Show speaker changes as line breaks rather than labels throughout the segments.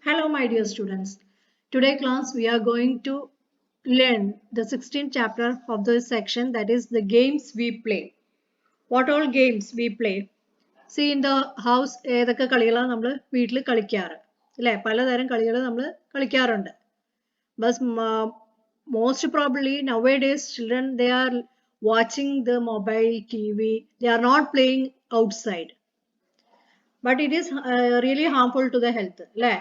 Hello, my dear students. Today class we are going to learn the 16th chapter of this section, that is the games we play. What all games we play? See in the house ഏതൊക്കെ കളികളാണ് നമ്മൾ വീട്ടിൽ കളിക്കാറ് അല്ലേ? പലതരം കളികൾ നമ്മൾ കളിക്കാറുണ്ട്. But most probably nowadays children they are watching the mobile TV. They are not playing outside. But it is really harmful to the health അല്ലേ?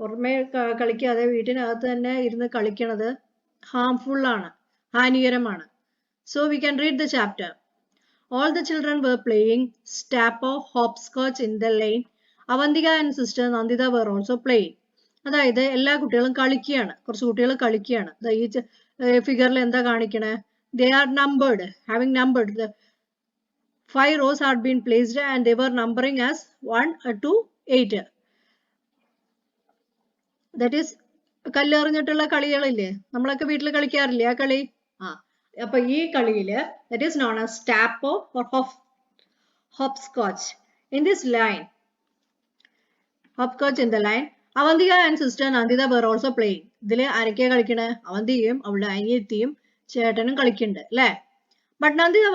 പുറമേ കളിക്കാതെ വീട്ടിനകത്ത് തന്നെ ഇരുന്ന് കളിക്കണത് harmful ആണ്, ഹാനികരമാണ്. So we can read the chapter. All the children were playing Stapo hopscotch in the lane. Avantika and sister Nandita were also playing. അതായത് എല്ലാ കുട്ടികളും കളിക്കുകയാണ്, കുറച്ച് കുട്ടികൾ കളിക്കുകയാണ്. ഈ ഫിഗറിൽ എന്താ കാണിക്കണേ? They are numbered, having numbered. The 5 rows had been placed and they were numbering as 1 to 8. That is കല്ലെറിഞ്ഞിട്ടുള്ള കളികളില്ലേ, നമ്മളൊക്കെ വീട്ടിൽ കളിക്കാറില്ലേ ആ കളി? അപ്പൊ ഈ കളിയില് that is known as Stapo or hopscotch. In this line, hopscotch in the line, Avantika and sister Nandita were also playing. ഇതില് ആരൊക്കെയാ കളിക്കണേ? അവന്തികയും അവളുടെ അനിയത്തിയും ചേട്ടനും കളിക്കുന്നുണ്ട് അല്ലേ? But Nandita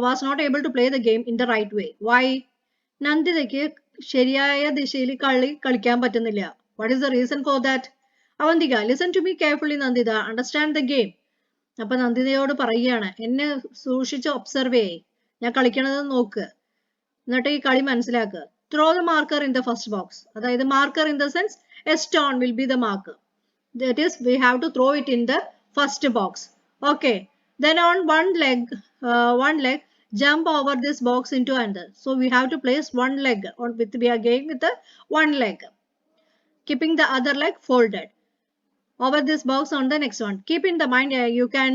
was not able to play the game in the right way. Why? നന്ദിതയ്ക്ക് ശരിയായ ദിശയിൽ കളിക്കാൻ പറ്റുന്നില്ല. What is the reason for that? Avantika, listen to me carefully, Nandita. Understand the game. അപ്പൊ നന്ദിതയോട് പറയുകയാണ്, എന്നെ സൂക്ഷിച്ച് ഒബ്സർവ് ചെയ്യ്, ഞാൻ കളിക്കണത് നോക്ക്, എന്നിട്ട് ഈ കളി മനസ്സിലാക്കുക. Throw the marker in the first box. അതായത് marker in the sense a stone will be the marker. That is, we have to throw it in the first box. Okay. Then on one leg, jump over this box into another. So we have to place one leg we are going with the one leg, keeping the other leg folded over this box on the next one. Keep in the mind you can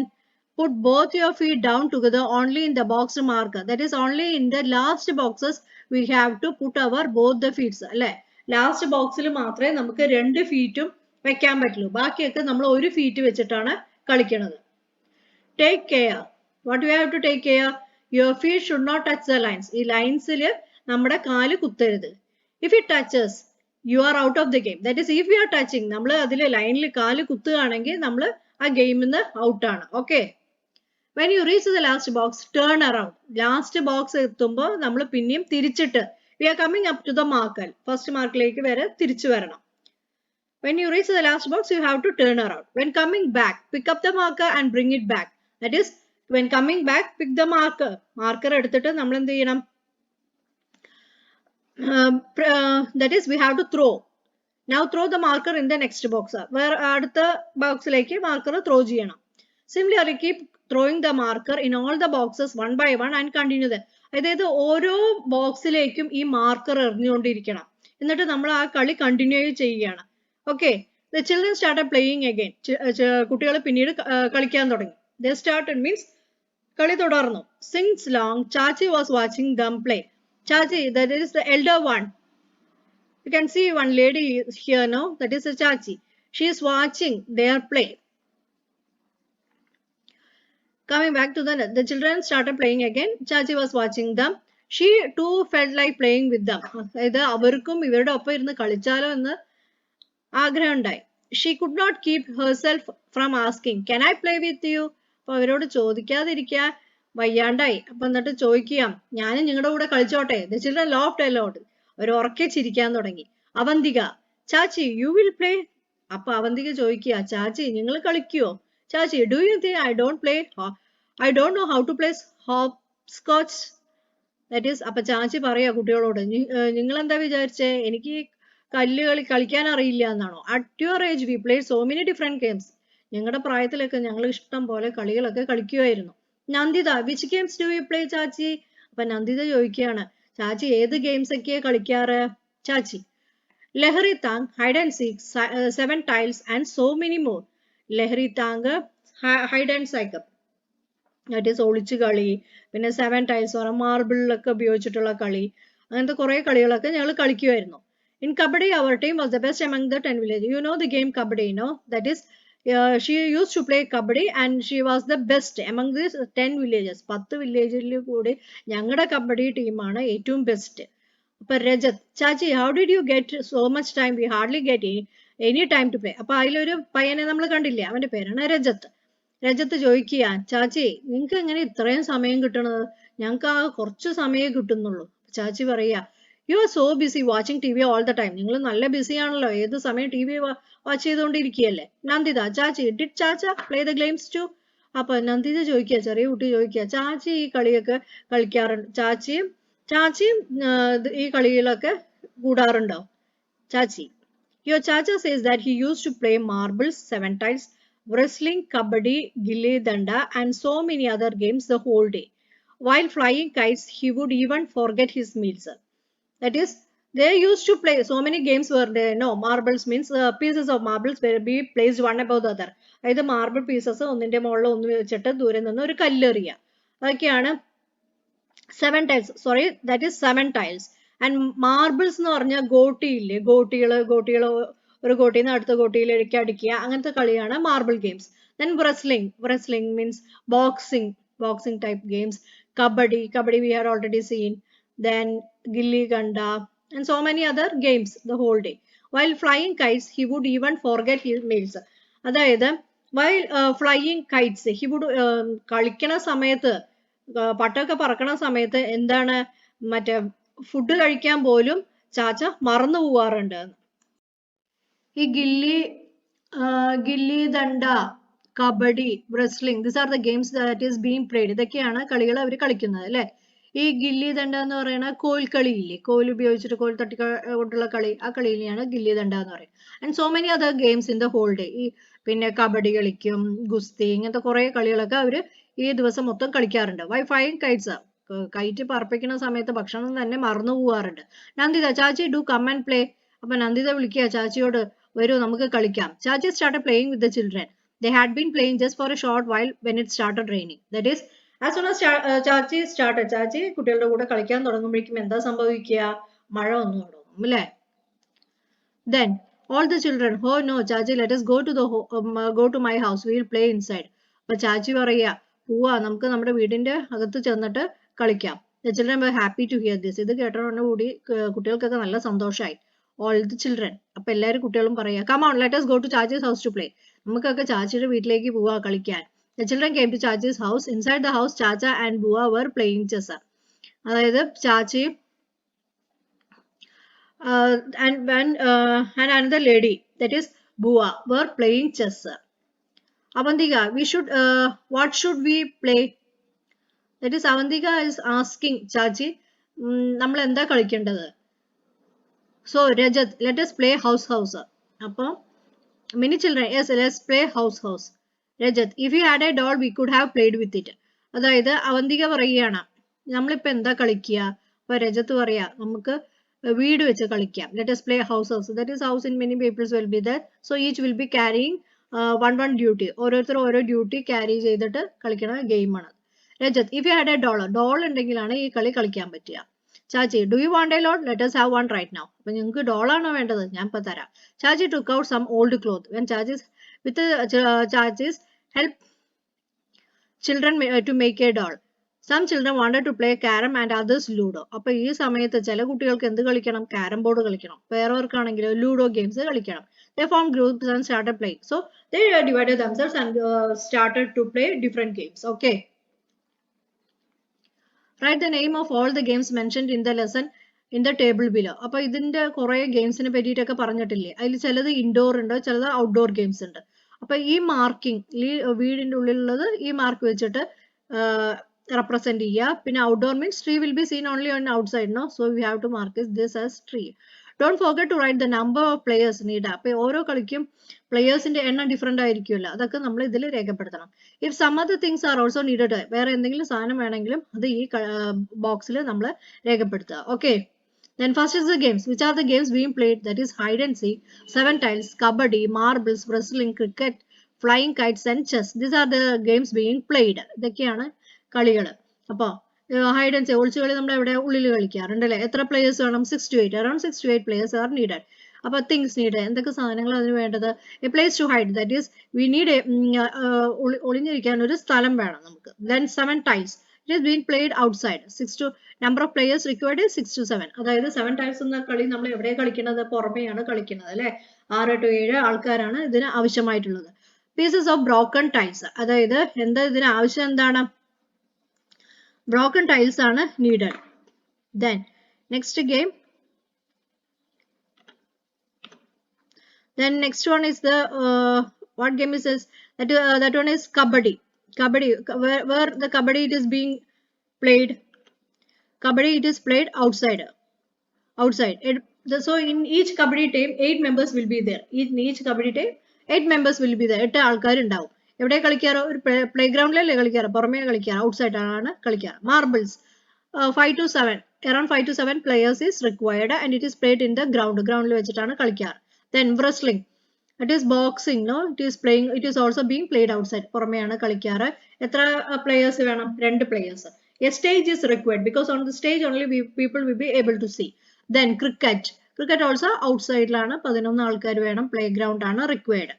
put both your feet down together only in the box marker. That is, only in the last boxes we have to put our both the feet. അല്ലേ? Last ബോക്സിൽ മാത്രമേ നമുക്ക് രണ്ട് ഫീറ്റും വെക്കാൻ പറ്റുള്ളൂ. ബാക്കിയൊക്കെ നമ്മൾ ഒരു ഫീറ്റ് വെച്ചിട്ടാണ് കളിക്കുന്നത്. Take care. What do you have to take care? Your feet should not touch the lines. ഈ ലൈൻസിൽ നമ്മുടെ കാല് കുത്തരുത്. If it touches, you are out of the game. That is, if we are touching, നമ്മൾ അതിൽ ലൈനിൽ കാല് കുത്തുകയാണെങ്കിൽ നമ്മൾ ആ ഗെയിമിൽ നിന്ന് ഔട്ടാണ്. Okay. When you reach the last box, turn around. Last box എത്തുമ്പോൾ നമ്മൾ പിന്നെയും തിരിച്ചിട്ട് we are coming up to the marker. First മാർക്കിലേക്ക് വരെ തിരിച്ചു വരണം. When you reach the last box, you have to turn around. When coming back, pick up the marker and bring it back. That is, when coming back, pick the marker. Marker എടുത്തിട്ട് നമ്മൾ എന്ത് ചെയ്യണം? That is, we have to throw. Now throw the marker in the next box. അടുത്ത ബോക്സിലേക്ക് marker throw ചെയ്യണം. Similarly, keep throwing the marker in all the boxes one by one and continue that. അതായത് ഓരോ ബോക്സിലേക്കും ഈ marker എറിഞ്ഞുകൊണ്ടിരിക്കണം. എന്നിട്ട് നമ്മൾ ആ കളി കണ്ടിന്യൂ ചെയ്യുകയാണ്. Okay, the children started playing again. കുട്ടികൾ പിന്നീട് കളിക്കാൻ തുടങ്ങി. They started means കളി തുടർന്നു. Since long, Chachi was watching them play. Chachi, that is the elder one. You can see one lady here now. That is a Chachi. She is watching their play. Coming back to the children started playing again. Chachi was watching them. She too felt like playing with them. അതായത് അവർക്കും ഇവരുടെ ഒപ്പം ഇരുന്ന് കളിച്ചാലോ എന്ന് ആഗ്രഹം ഉണ്ടായി. She could not keep herself from asking, can I play with you? അപ്പൊ അവരോട് ചോദിക്കാതിരിക്കാൻ വയ്യാണ്ടായി. അപ്പൊ എന്നിട്ട് ചോദിക്കാം, ഞാനും നിങ്ങളുടെ കൂടെ കളിച്ചോട്ടെ? The children laughed aloud. അവർ ഉറക്കെ ചിരിക്കാൻ തുടങ്ങി. Avanthika, ചാച്ചി, you will play? അപ്പൊ അവന്തിക ചോദിക്കുക, ചാച്ചി നിങ്ങൾ കളിക്കുവോ? ചാച്ചി, do you think I don't play? I don't know how to play hopscotch. That is, അപ്പൊ ചാച്ചി പറയാ കുട്ടികളോട്, നിങ്ങൾ എന്താ വിചാരിച്ചേ, എനിക്ക് കല്ല് കളിക്കാൻ അറിയില്ല എന്നാണോ? At your age we played so many different games. ഞങ്ങളുടെ പ്രായത്തിലൊക്കെ ഞങ്ങൾ ഇഷ്ടം പോലെ കളികളൊക്കെ കളിക്കുമായിരുന്നു. Nanditha, which games do you play, ചാച്ചി? അപ്പൊ നന്ദിത ചോദിക്കുകയാണ്, ചാച്ചി ഏത് ഗെയിംസ് ഒക്കെയാ കളിക്കാറ്? ചാച്ചി, ലഹരി താങ്, hide and seek, 7 tiles and so many more. ലഹരി താങ്, hide and seek, that is ഒളിച്ചു കളി, പിന്നെ 7 tiles മാർബിളിലൊക്കെ ഉപയോഗിച്ചിട്ടുള്ള കളി, അങ്ങനത്തെ കുറെ കളികളൊക്കെ ഞങ്ങൾ കളിക്കുമായിരുന്നു. In Kabaddi, our team was the best among the 10 villages. You know the game Kabaddi, no? That is, she used to play Kabaddi and she was the best among these 10 villages. 10 villages കൂടി ഞങ്ങളുടെ കബഡി ടീമാണ് ഏറ്റവും best. അപ്പൊ Rajat, ചാച്ചി how did you get so much time? We hardly get any time to play. അപ്പൊ അതിലൊരു പയ്യനെ നമ്മൾ കണ്ടില്ലേ, അവന്റെ പേരാണ് രജത്ത്. രജത്ത് ചോദിക്കുക, ചാച്ചി നിങ്ങൾക്ക് എങ്ങനെ ഇത്രയും സമയം കിട്ടണത്? ഞങ്ങൾക്ക് ആ കുറച്ച് സമയമേ കിട്ടുന്നുള്ളൂ. ചാച്ചി പറയാ, you are so busy watching T V all the time. നിങ്ങൾ നല്ല ബിസി ആണല്ലോ, ഏത് സമയം ടി വി വാച്ച് ചെയ്തുകൊണ്ടിരിക്കുകയല്ലേ. നന്ദിത, ചാച്ചി ഡിഡ് ചാച്ച പ്ലേ ദ ഗെയിംസ് ടു? അപ്പൊ നന്ദിത ചോദിക്കുക, ചെറിയ കുട്ടി ചോദിക്കുക, ചാച്ചി ഈ കളിയൊക്കെ കളിക്കാറുണ്ട്? ചാച്ചിയും ഈ കളികളൊക്കെ കൂടാറുണ്ടോ? ചാച്ചി, your chacha says that he used to play marbles, 7 tiles, wrestling, kabaddi, gilli danda and so many other games the whole day. While flying kites, he would even forget his meals. That is, they used to play so many games were there. No, marbles means pieces of marbles will be placed one above the other. അതായത് marble pieces ഒന്നിന്റെ മുകളിൽ ഒന്ന് വെച്ചിട്ട് ദൂരെ നിന്ന് ഒരു കല്ലെറിയ, അതൊക്കെയാണ് 7 tiles. Sorry, that is 7 tiles. And marbles എന്ന് പറഞ്ഞാൽ ഗോട്ടിയില്ലേ, ഗോട്ടികൾ ഒരു ഗോട്ടിയിൽ നിന്ന് അടുത്ത ഗോട്ടിയിലേക്ക് അടിക്കുക, അങ്ങനത്തെ കളിയാണ് marble games. Then wrestling means boxing type games. kabaddi we had already seen. Then gilli danda and so many other games the whole day. While flying kites, he would even forget his meals. അതായത് while flying kites, he would കളിക്കണ സമയത്ത്, പട്ടമൊക്കെ പറക്കണ സമയത്ത് എന്താണ്, മറ്റേ food കഴിക്കാൻ പോലും ചാച്ച മറന്നു പോവാറുണ്ട്. ഈ gilli ദണ്ട, kabaddi, wrestling, these are the games that is being played. ഇതൊക്കെയാണ് കളികൾ അവർ കളിക്കുന്നത് അല്ലെ. ഈ ഗില്ലി ദണ്ട എന്ന് പറയുന്ന കോൽക്കളി ഇല്ലേ, കോൽ ഉപയോഗിച്ചിട്ട് കോൽ തട്ടി കൊണ്ടുള്ള കളി, ആ കളിയിലാണ് ഗില്ലി ദണ്ട എന്ന് പറയും. And so many other games in the whole day. ഈ പിന്നെ കബഡി കളിക്കും, ഗുസ്തി, ഇങ്ങനത്തെ കുറെ കളികളൊക്കെ അവര് ഈ ദിവസം മൊത്തം കളിക്കാറുണ്ട്. വൈ ഫ്ലൈയിങ് കൈറ്റ്സ്, കൈറ്റ് പറപ്പിക്കുന്ന സമയത്ത് ഭക്ഷണം തന്നെ മറന്നു പോവാറുണ്ട്. നന്ദിത, ചാച്ചി ഡു കം ആൻഡ് പ്ലേ. അപ്പൊ നന്ദിത വിളിക്കുക ചാച്ചിയോട്, വരൂ നമുക്ക് കളിക്കാം. ചാച്ചി started playing with the children. They had been playing just for a short while when it started raining. That is, as soon as ചാച്ചി കുട്ടികളുടെ കൂടെ കളിക്കാൻ തുടങ്ങുമ്പോഴേക്കും എന്താ സംഭവിക്കുക, മഴ വന്നു തുടങ്ങും അല്ലേ. Then all the children, oh no chachi, let us go to my house, we will play inside. അപ്പൊ ചാച്ചി പറയാ, പോവാ, നമുക്ക് നമ്മുടെ വീടിന്റെ അകത്ത് ചെന്നിട്ട് കളിക്കാം. The children were happy to hear this. ഇത് കേട്ടോടുകൂടി കുട്ടികൾക്കൊക്കെ നല്ല സന്തോഷമായി. All the children, അപ്പൊ എല്ലാവരും കുട്ടികളും പറയാ, come on, let us go to Chachi's house to play. നമുക്കൊക്കെ ചാച്ചിയുടെ വീട്ടിലേക്ക് പോവാ കളിക്കാൻ. The children came to Chachi's house. Inside the house, Chacha and Bua were playing chess. അതായത് ചാച്ചി and another lady, that is Bua, were playing chess. Avantika, what should we play? That is, Avantika is asking Chachi, നമ്മൾ എന്താ കളിക്കേണ്ടത്? So Rajat, let us play house. Appo many children, yes, let's play house. Rajat, if you had a doll, we could have played with it. അതായത് അവന്തിക പറയുകയാണ്, നമ്മളിപ്പോ എന്താ കളിക്കുക? അപ്പൊ രജത്ത് പറയാ, നമുക്ക് വീട് വെച്ച് കളിക്കാം. Let us play house. That is, house in many peoples will be there. So each will be carrying one duty. ഓരോരുത്തർ ഓരോ ഡ്യൂട്ടി ക്യാരി ചെയ്തിട്ട് കളിക്കുന്ന ഗെയിമാണ്. Rajat, if you had a doll ഉണ്ടെങ്കിലാണ് ഈ കളി കളിക്കാൻ പറ്റുക. Chachi, do you want a lot? Let us have one right now. അപ്പൊ നിങ്ങൾക്ക് ഡോളാണോ വേണ്ടത്? ഞാൻ ഇപ്പൊ തരാം. Chachi took out some old cloth. When Chachi's help children to make a doll. Some children wanted to play carom and others ludo. അപ്പൊ ഈ സമയത്ത് ചില കുട്ടികൾക്ക് എന്ത് കളിക്കണം? കാരം ബോർഡ് കളിക്കണം. വേറെവർക്കാണെങ്കിൽ ലൂഡോ ഗെയിംസ് കളിക്കണം. They formed groups and started playing. So they divided themselves and started to play different games. Okay. Write the name of all the games mentioned in the lesson in the table below. അപ്പോൾ ഇതിന്റെ കുറെ ഗെയിംസിനെ പറ്റിയിട്ടൊക്കെ പറഞ്ഞിട്ടില്ലേ, അതിൽ ചിലത് indoor ഉണ്ട്, ചിലത് outdoor games ഉണ്ട്. അപ്പൊ ഈ മാർക്കിംഗ്, ഈ വീടിന്റെ ഉള്ളിലുള്ളത് ഈ മാർക്ക് വെച്ചിട്ട് റെപ്രസെന്റ് ചെയ്യുക. പിന്നെ outdoor means tree will be seen only on outside, no, so we have to mark this as tree. Don't forget to write the number of players need. അപ്പൊ ഓരോ കളിക്കും പ്ലേയേഴ്സിന്റെ എണ്ണം ഡിഫറെന്റ് ആയിരിക്കുമല്ലോ, അതൊക്കെ നമ്മൾ ഇതിൽ രേഖപ്പെടുത്തണം. If some other things are also needed, വേറെ എന്തെങ്കിലും സാധനം വേണമെങ്കിലും അത് ഈ ബോക്സിൽ നമ്മൾ രേഖപ്പെടുത്തുക. Okay. Then first is the games. Which are the games being played? That is hide and seek, 7 tiles, kabaddi, marbles, wrestling, cricket, flying kites and chess. These are the games being played. ഇതൊക്കെയാണ് കളികൾ. അപ്പോൾ hide and seek, ഒളിച്ചുകളി നമ്മൾ എവിടെ ഉള്ളിൽ കളിക്കാറുണ്ട് അല്ലേ. എത്ര players വേണം? 6 to 8. Around 6 to 8 players are needed. അപ്പോൾ തിങ്സ് നീഡ്, എന്തൊക്കെ സാധനങ്ങൾ അതിന് വേണ്ടത്? A place to hide, that is we need ഒളിഞ്ഞിരിക്കാൻ ഒരു സ്ഥലം വേണം നമുക്ക്. Then 7 tiles, It is being played outside. Number of players required is 6 to 7. അതായത് 7 times എന്ന കളി നമ്മൾ എവിടെ കളിക്കുന്നത്? പുറമെയാണ് കളിക്കുന്നത് അല്ലേ? 6 to 7 ആൾക്കാരാണ് ഇതിന് ആവശ്യമായിട്ടുള്ളത്. Pieces of broken tiles. അതായത് എന്താ ഇതിന് ആവശ്യം എന്താണ്? Broken tiles are needed. Then next game. Then next one is the what game is this? That one is kabaddi. Kabaddi, where the kabaddi it is being played. Kabaddi it is played outside. So in each kabaddi team, 8 members will be there. In each kabaddi team, 8 members will be there. 8 ആൾക്കാർ ഉണ്ടാവും. എവിടെ കളിക്കാറോ? ഒരു പ്ലേഗ്രൗണ്ടിലല്ലേ കളിക്കാറ്? പുറമേ കളിക്കാറ്? Outside ആണ് കളിക്കാറ്. Marbles. 5 to 7. Around 5 to 7 players is required and it is played in the ground. Groundൽ വെച്ചിട്ടാണ് കളിക്കാറ്. Then wrestling. It is boxing, no? It is also being played outside. പുറമെയാണ് കളിക്കാറ്. എത്ര players വേണം? 2 players. A stage is required because on the stage only people will be able to see. Then cricket. Cricket also outside ലാണ് 11 ആൾക്കാർ വേണം. Playground ആണ് required.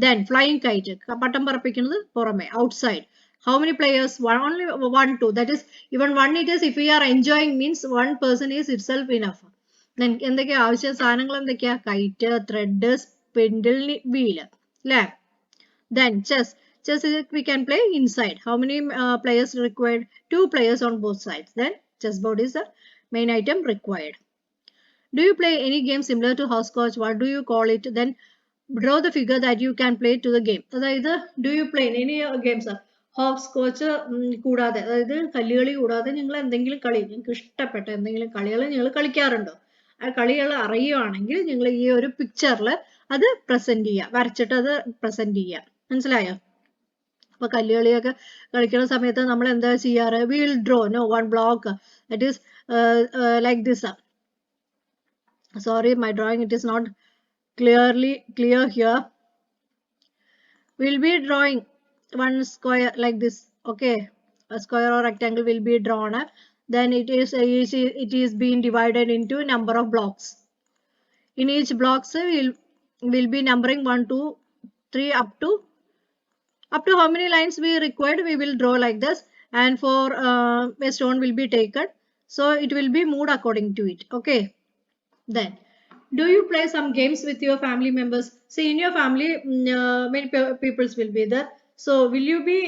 Then flying kite. പട്ടം പറപ്പിക്കുന്നത് പുറമെ outside. How many players? Only 1, 2. That is even 1 it is if we are enjoying means 1 person is itself enough. Then എന്തൊക്കെയാ ആവശ്യ സാധനങ്ങൾ എന്തൊക്കെയാ? Kite, thread, spindle, wheel. അല്ലേ? Then chess. Chess we can play inside. How many players required? 2 players on both sides. Then chessboard is the main item required. Do you play any game similar to hopscotch? What do you call it? Then draw the figure that you can play to the game. അതായത് do you play any games? ഹോപ്സ്കോച്ച് കൂടാതെ അതായത് കല്ലുകളി കൂടാതെ നിങ്ങൾ എന്തെങ്കിലും കളി നിങ്ങൾക്ക് ഇഷ്ടപ്പെട്ട എന്തെങ്കിലും കളികൾ നിങ്ങൾ കളിക്കാറുണ്ടോ? ആ കളികൾ അറിയുവാണെങ്കിൽ നിങ്ങൾ ഈ ഒരു പിക്ചറിൽ അത് പ്രസന്റ് ചെയ്യുക, വരച്ചിട്ട് അത് പ്രസന്റ് ചെയ്യുക. മനസ്സിലായോ? അപ്പൊ കല്ലുകളിയൊക്കെ കളിക്കുന്ന സമയത്ത് നമ്മൾ എന്താ ചെയ്യാറ്? We will draw one block that is like this. Sorry, my drawing it is not clear here. We will be drawing one square like this. Okay, a square or rectangle will be drawn. Then it is being divided into number of blocks. In each blocks we'll be numbering 1, 2, 3 up to how many lines we required we will draw like this, and for a stone will be taken, so it will be moved according to it. Okay. Then do you play some games with your family members? See, in your family many peoples will be there. So will you be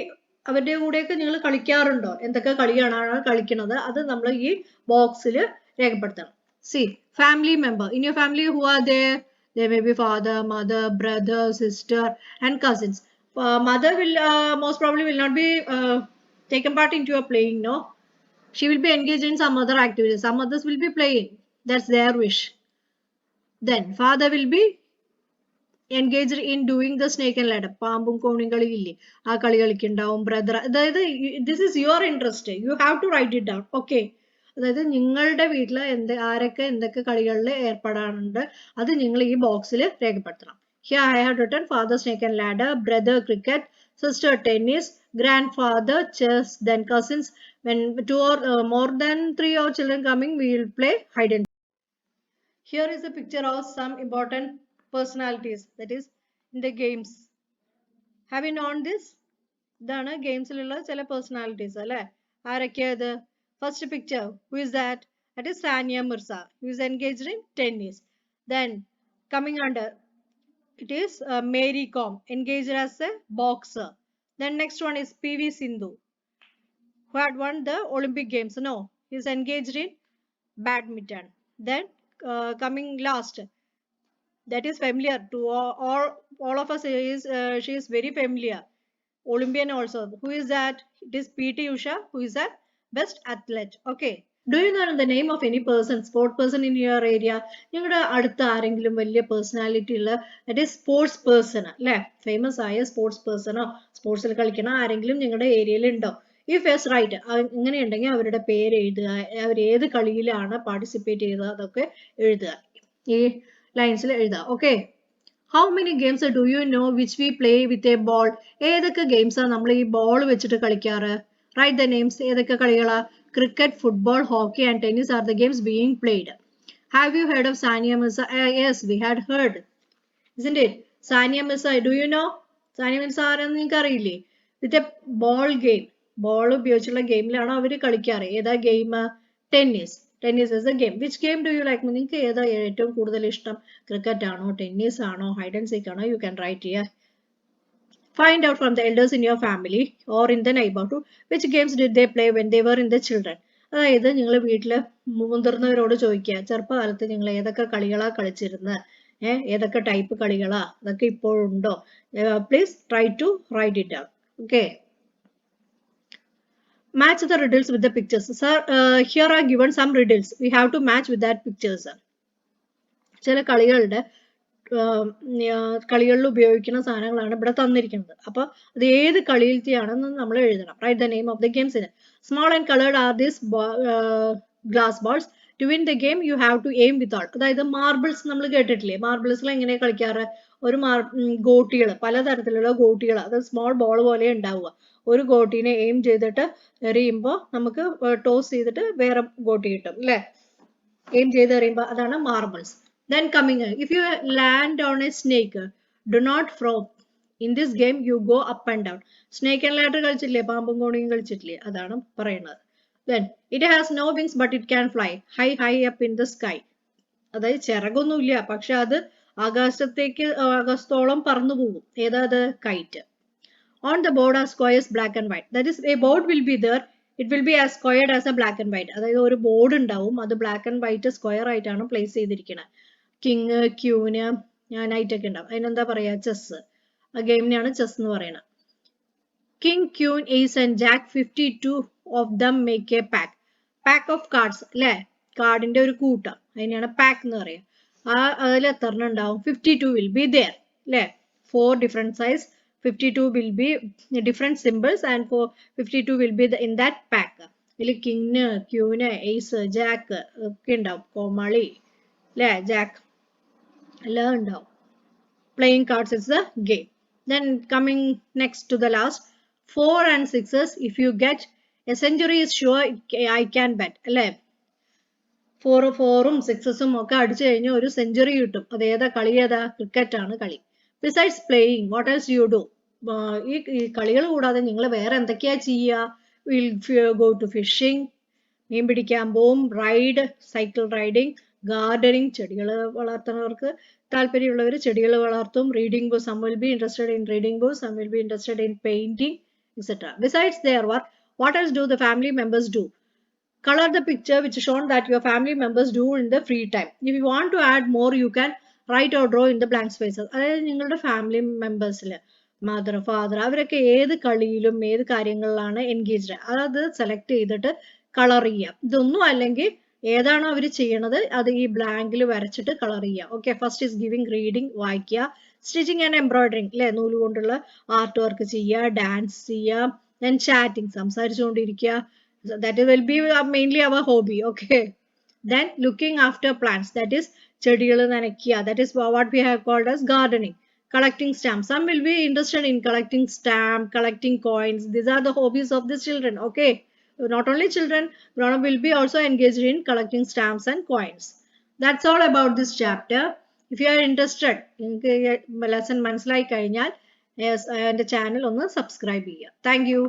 അവരുടെ കൂടെയൊക്കെ നിങ്ങൾ കളിക്കാറുണ്ടോ? എന്തൊക്കെ കളിയാണ് കളിക്കുന്നത് അത് നമ്മൾ ഈ ബോക്സിൽ രേഖപ്പെടുത്തണം. See, family member. In your family who are there? There may be father, mother, brother, sister and cousins. Mother will most probably will not be taken part into your playing, no? She will be engaged in some other activities. Some others will be playing. That's their wish. Then father will be engaged in doing the snake and ladder. പാമ്പും കോണിയും കളിയില്ലേ, ആ കളി കളിക്കുന്നുണ്ടാവും. Brother, അതായത് this is your interest. You have to write it down. Okay. അതായത് നിങ്ങളുടെ വീട്ടിൽ ആരൊക്കെ എന്തൊക്കെ കളികളിൽ ഏർപ്പെടാറുണ്ട് അത് നിങ്ങൾ ഈ ബോക്സിൽ രേഖപ്പെടുത്തണം. Here I have written father snake and ladder, brother cricket, sister tennis, grandfather chess, then cousins. When 2 or more than 3 or children coming, we will play hide and seek. Here is a picture of some important personalities, that is in the games. Have you known this? ഇതാണ് ഗെയിംസിലുള്ള ചില personalities അല്ലേ? ആരൊക്കെയാ ഇത്? First picture, who is that? That is Sania Mirza, who is engaged in tennis. Then coming under, it is Mary Kom, engaged as a boxer. Then next one is PV Sindhu, who had won the Olympic Games. No, he is engaged in badminton. Then coming last, that is familiar to all of us, she is very familiar, Olympian also. Who is that? It is PT Usha, who is a best athlete. Okay. Do you know the name of any person, sport person in your area? നിങ്ങളുടെ അടുത്ത ആരെങ്കിലും വലിയ personality ഉള്ള, that is sports person അല്ലേ? Famous ആയ sports പേഴ്സണോ സ്പോർട്സിൽ കളിക്കണ ആരെങ്കിലും നിങ്ങളുടെ ഏരിയയിൽ ഉണ്ടോ? ഇഫ് യെസ് റൈറ്റ്, ഇങ്ങനെയുണ്ടെങ്കിൽ അവരുടെ പേര് എഴുതുക, അവർ ഏത് കളിയിലാണ് പാർട്ടിസിപ്പേറ്റ് ചെയ്തത് അതൊക്കെ എഴുതുക, ഈ ലൈൻസിൽ എഴുതുക. Okay. How many games do you know which we play with a ball? ഏതൊക്കെ ഗെയിംസാണ് നമ്മൾ ഈ ബോൾ വെച്ചിട്ട് കളിക്കാറ്? Write the names. ഏതൊക്കെ കളികളാ? Cricket, football, hockey and tennis are the games being played. Have you heard of Sania Mirza? Yes, we had heard. Isn't it? Sania Mirza, do you know? Sania Mirza ആരെന്ന് നിങ്ങൾക്ക് അറിയില്ലേ? With a ball game. Ball ഉപയോഗിച്ചുള്ള ഗെയിമിലാണ് അവർ കളിക്കാറ്. ഏതാ game? Tennis. Tennis is A game. Which game do you like? നിങ്ങൾക്ക് ഏതാ ഏറ്റവും കൂടുതൽ ഇഷ്ടം? ക്രിക്കറ്റ് ആണോ, ടെന്നീസ് ആണോ, ഹൈഡ് ആൻഡ് സീക്ക് ആണോ? You can write here. Find out from the elders in your family or in the neighborhood which games did they play when they were in the children. അതായത് നിങ്ങൾ വീട്ടിൽ മുതിർന്നവരോട് ചോദിക്കുക, ചെറുപ്പകാലത്ത് നിങ്ങൾ ഏതൊക്കെ കളികളാ കളിച്ചിരുന്നത്, ഏതൊക്കെ ടൈപ്പ് കളികളാ, അതൊക്കെ ഇപ്പോഴുണ്ടോ? Please try to write it down. Okay. Match the riddles with the pictures. Sir, here are given some riddles. We have to match with that pictures. ചില കളികളിൽ ഉപയോഗിക്കുന്ന സാധനങ്ങളാണ് ഇവിടെ തന്നിരിക്കുന്നത്. അപ്പോൾ അത് ഏത് കളിയിലത്തെയാണെന്ന് നമ്മൾ എഴുതണം. Write the name of the games in. Small and coloured are these glass balls. To win the game you have to aim with all. അതായത് മാർബിൾസ് നമ്മൾ കേട്ടിട്ടില്ലേ? മാർബിൾസിൽ എങ്ങനെയാണ് കളിക്കാറ്? ഒരു ഗോട്ടികൾ, പലതരത്തിലുള്ള ഗോട്ടികൾ, അത് സ്മോൾ ബോൾ പോലെ ഉണ്ടാവുക. ഒരു ഗോട്ടീനെ എയിം ചെയ്തിട്ട് എറിയുമ്പോൾ നമുക്ക് ടോസ് ചെയ്തിട്ട് വേറെ ഗോട്ടി കിട്ടും അല്ലേ? എയിം ചെയ്ത് എറിയുമ്പോൾ അതാണ് marbles. Then coming, if you land on a snake, do not frown. In this game, you go up and down. Snake and ladder കളിച്ചില്ലേ? പാമ്പും കോണിയും കളിച്ചിട്ടില്ലേ? അതാണ് പറയുന്നത്. Then, it has no wings but it can fly high, high up in the sky. അതായത് ചിറകൊന്നുമില്ല, പക്ഷെ അത് ആകാശത്തോളം പറന്നു പോകും. ഏതാ അത്? KITE. On the board are squares black and white. That is, a board will be there. It will be as squared as a black and white. അതായത് ഒരു ബോർഡ് ഉണ്ടാവും, അത് ബ്ലാക്ക് ആൻഡ് വൈറ്റ് സ്ക്വയർ ആയിട്ടാണ് place ചെയ്തിരിക്കുന്നത്. King, ക്യൂന്, night ഒക്കെ ഉണ്ടാവും. അതിനെന്താ പറയാ? ചെസ്. ആ ഗെയിമിനെയാണ് ചെസ് എന്ന് പറയുന്നത്. King, queen, ace and jack 52 of them make a pack. Pack of cards അല്ലേ? കാർഡിന്റെ ഒരു കൂട്ടം, അതിനെയാണ് പാക്ക് എന്ന് പറയാം. അതിൽ എത്ര എണ്ണം ഉണ്ടാവും? 52 വിൽ ബി ദെയർ അല്ലേ? 4 different size, 52 will be different symbols, and for 52 will be in that pack. ഇതിൽ കിങ്, ക്യൂന്, ഏസ്, ജാക്ക് ഒക്കെ ഉണ്ടാവും. കോമാളി അല്ലേ? ജാക്ക് എല്ലാം ഉണ്ടാവും. Playing cards is the game. Then coming next to the last, 4 and 6s. If you get a century is sure, I can bet അല്ലേ? 4ഉം 6ഉം ഒക്കെ അടിച്ചു കഴിഞ്ഞാൽ ഒരു സെഞ്ചുറി കിട്ടും. അത് ഏതാ കളി? ഏതാ? ക്രിക്കറ്റ് ആണ് കളി. Besides playing, what else you do? ഈ കളികൾ കൂടാതെ നിങ്ങൾ വേറെ എന്തൊക്കെയാ ചെയ്യുക? We'll go to fishing, മീൻ പിടിക്കാൻ പോവും, റൈഡ്, സൈക്കിൾ റൈഡിങ്, ഗാർഡനിങ്, ചെടികൾ വളർത്തുന്നവർക്ക് താല്പര്യമുള്ളവർ ചെടികൾ വളർത്തും, reading books, some will be interested in reading books, some will be interested in painting, etc. Besides their work, what else do the family members do? Color the picture which shown that your family members do in the free time. If you want to add more, you can write or draw in the blank spaces. അതായത് നിങ്ങളുടെ family മെമ്പേഴ്സിൽ mother, father, അവരൊക്കെ ഏത് കളിയിലും ഏത് കാര്യങ്ങളിലാണ് engaged, അത് select ചെയ്തിട്ട് colour ചെയ്യാം. ഇതൊന്നും അല്ലെങ്കിൽ ഏതാണോ അവർ ചെയ്യണത് അത് ഈ ബ്ലാങ്കിൽ വരച്ചിട്ട് കളർ ചെയ്യാം. Okay. First is giving, reading, വായിക്കുക. സ്റ്റിച്ചിങ് ആൻഡ് എംബ്രോയിഡറിങ് അല്ലെ? നൂല് കൊണ്ടുള്ള ആർട്ട് വർക്ക് ചെയ്യുക, ഡാൻസ് ചെയ്യുക. ദെൻ ചാറ്റിംഗ്, സംസാരിച്ചുകൊണ്ടിരിക്കുക. That will be mainly our hobby. Okay. Then looking after plants, that is ചെടികൾ നനയ്ക്കുക. That is what we have called as gardening. Collecting stamps. Some will be interested in collecting stamp, collecting coins. These are the hobbies of the children. Okay. Not only children, grown-up will be also engaged in collecting stamps and coins. That's all about this chapter. If you are interested, നിങ്ങൾക്ക് lesson മനസ്സിലായി കഴിഞ്ഞാൽ എൻ്റെ channel ഒന്ന് subscribe ചെയ്യുക. Thank you.